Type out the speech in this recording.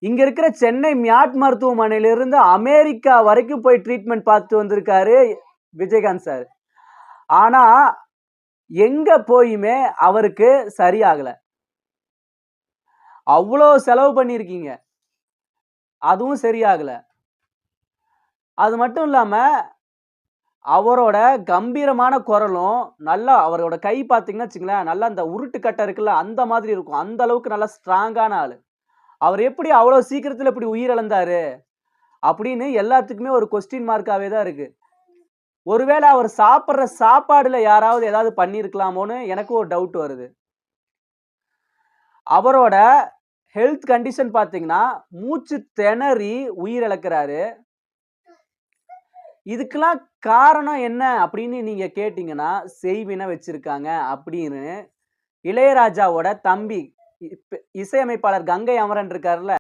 இங்க இருக்கிற சென்னை மியாட் மருத்துவமனையிலிருந்து அமெரிக்கா வரைக்கும் போய் ட்ரீட்மெண்ட் பார்த்துட்டு வந்திருக்காரு விஜயகாந்த் சார். ஆனா எங்க போயுமே அவருக்கு சரியாகல. அவ்வளோ செலவு பண்ணியிருக்கீங்க. அதுவும் சரியாகல. அது மட்டும் இல்லாம அவரோட கம்பீரமான குரலும், நல்லா அவரோட கை பார்த்தீங்கன்னா வச்சுக்கங்களேன், நல்லா அந்த உருட்டு கட்டை இருக்குல்ல, அந்த மாதிரி இருக்கும். அந்த அளவுக்கு நல்லா ஸ்ட்ராங்கான ஆளு. அவர் எப்படி அவ்வளோ சீக்கிரத்தில இப்படி உயிரிழந்தாரு? அப்படின்னு எல்லாத்துக்குமே ஒரு கொஸ்டின் மார்க்காவே தான் இருக்கு. ஒருவேள அவர் சாப்பிடுற சாப்பாடுல யாராவது ஏதாவது பண்ணியிருக்கலாமோன்னு எனக்கு ஒரு டவுட் வருது. அவரோட ஹெல்த் கண்டிஷன் பார்த்தீங்கன்னா, மூச்சு திணறி உயிரிழக்கிறாரு. இதுக்கெல்லாம் காரணம் என்ன அப்படின்னு நீங்க கேட்டீங்கன்னா, செய்வினை வச்சிருக்காங்க அப்படின்னு இளையராஜாவோட தம்பி இசையமைப்பாளர் கங்கை அமரன் இருக்காருல்ல